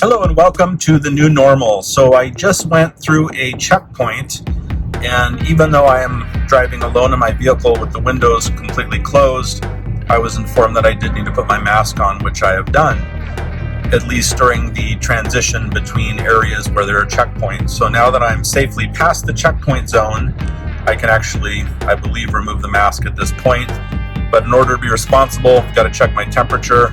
Hello and welcome to the new normal. So I just went through a checkpoint, and even though I am driving alone in my vehicle with the windows completely closed, I was informed that I did need to put my mask on, which I have done, at least during the transition between areas where there are checkpoints. So now that I'm safely past the checkpoint zone, I can actually, I believe, remove the mask at this point. But in order to be responsible, I've got to check my temperature,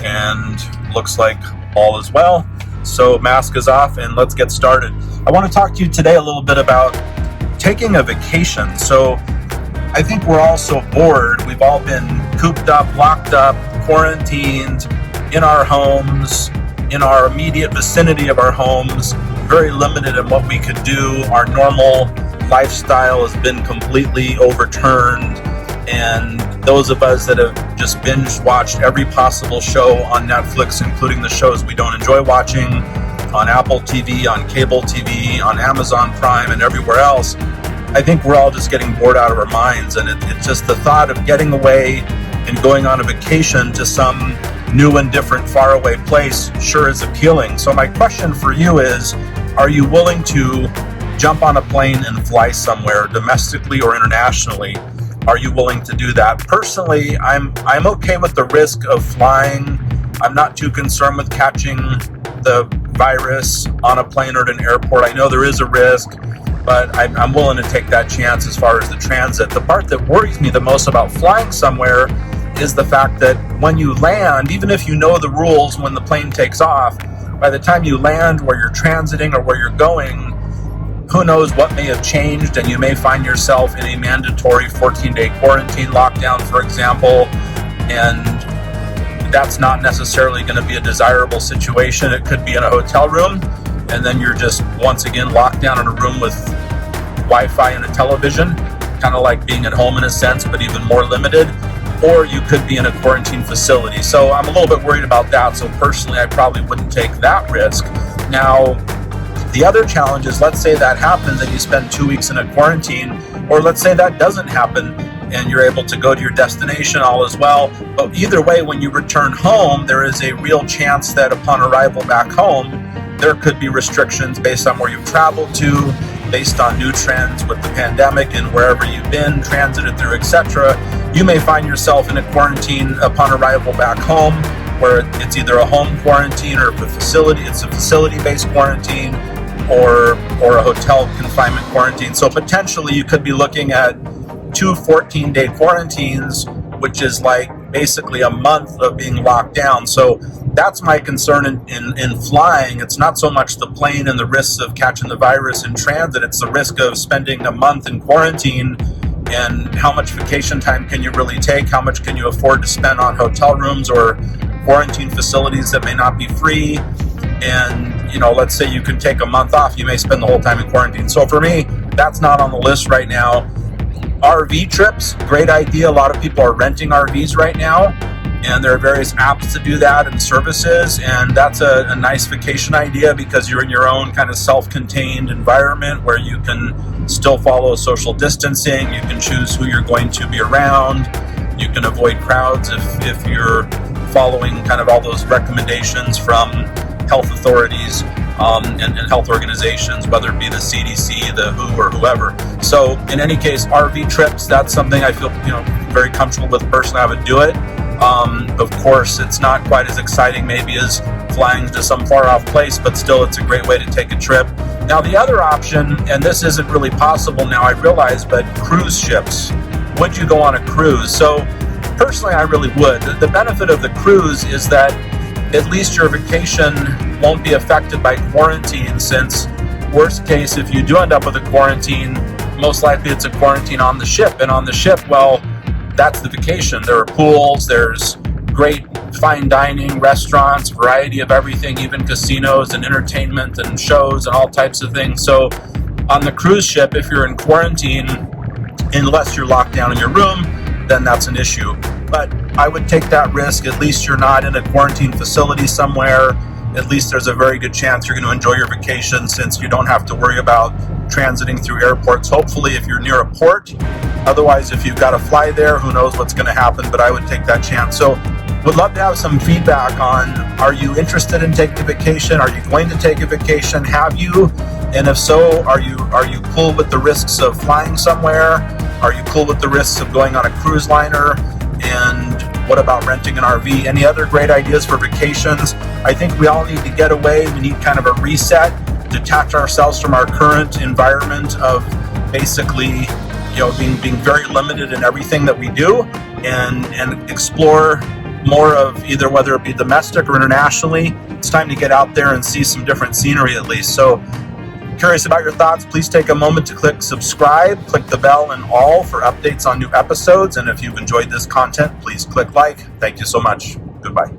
and looks like all is well. So mask is off and let's get started. I want to talk to you today a little bit about taking a vacation. So I think we're all so bored. We've all been cooped up, locked up, quarantined in our homes, in our immediate vicinity of our homes, very limited in what we could do. Our normal lifestyle has been completely overturned. And those of us that have just binge watched every possible show on Netflix, including the shows we don't enjoy watching, on Apple TV, on cable TV, on Amazon Prime, and everywhere else, I think we're all just getting bored out of our minds. And it's just the thought of getting away and going on a vacation to some new and different faraway place sure is appealing. So my question for you is, are you willing to jump on a plane and fly somewhere, domestically or internationally? Are you willing to do that? Personally, I'm okay with the risk of flying. I'm not too concerned with catching the virus on a plane or at an airport. I know there is a risk, but I'm willing to take that chance as far as the transit. The part that worries me the most about flying somewhere is the fact that when you land, even if you know the rules when the plane takes off, by the time you land where you're transiting or where you're going, who knows what may have changed, and you may find yourself in a mandatory 14-day quarantine lockdown, for example, and that's not necessarily going to be a desirable situation. It could be in a hotel room, and then you're just once again locked down in a room with Wi-Fi and a television, kind of like being at home in a sense, but even more limited. Or you could be in a quarantine facility. So I'm a little bit worried about that. So personally, I probably wouldn't take that risk. Now, the other challenge is, let's say that happens and you spend 2 weeks in a quarantine, or let's say that doesn't happen and you're able to go to your destination, all is well. But either way, when you return home, there is a real chance that upon arrival back home, there could be restrictions based on where you've traveled to, based on new trends with the pandemic and wherever you've been, transited through, etc. You may find yourself in a quarantine upon arrival back home, where it's either a home quarantine or it's a facility-based quarantine, or a hotel confinement quarantine. So potentially you could be looking at 2 14-day quarantines, which is like basically a month of being locked down. So that's my concern in flying. It's not so much the plane and the risks of catching the virus in transit, it's the risk of spending a month in quarantine, and how much vacation time can you really take? How much can you afford to spend on hotel rooms or quarantine facilities that may not be free? And, let's say you can take a month off, you may spend the whole time in quarantine. So for me, that's not on the list right now. RV trips, great idea. A lot of people are renting RVs right now, and there are various apps to do that and services, and that's a nice vacation idea because you're in your own kind of self-contained environment where you can still follow social distancing, you can choose who you're going to be around, you can avoid crowds if you're following kind of all those recommendations from health authorities and health organizations, whether it be the CDC, the WHO, or whoever. So in any case, RV trips, that's something I feel very comfortable with personally. I would do it. Of course, it's not quite as exciting maybe as flying to some far off place, but still it's a great way to take a trip. Now the other option, and this isn't really possible now, I realize, but cruise ships. Would you go on a cruise? So personally, I really would. The benefit of the cruise is that at least your vacation won't be affected by quarantine, since worst case, if you do end up with a quarantine, most likely it's a quarantine on the ship. And on the ship, well, that's the vacation. There are pools, there's great fine dining, restaurants, variety of everything, even casinos and entertainment and shows and all types of things. So on the cruise ship, if you're in quarantine, unless you're locked down in your room, then that's an issue. But I would take that risk. At least you're not in a quarantine facility somewhere. At least there's a very good chance you're going to enjoy your vacation, since you don't have to worry about transiting through airports, hopefully if you're near a port. Otherwise, if you've got to fly there, who knows what's going to happen, but I would take that chance. So Would love to have some feedback on, are you interested in taking a vacation? Are you going to take a vacation? Have you? And if so, are you cool with the risks of flying somewhere? Are you cool with the risks of going on a cruise liner? And what about renting an RV? Any other great ideas for vacations? I think we all need to get away. We need kind of a reset, detach ourselves from our current environment of basically, being very limited in everything that we do, and explore more of either, whether it be domestic or internationally. It's time to get out there and see some different scenery at least. So curious about your thoughts. Please take a moment to click subscribe, click the bell and all for updates on new episodes. And if you've enjoyed this content, please click like. Thank you so much. Goodbye.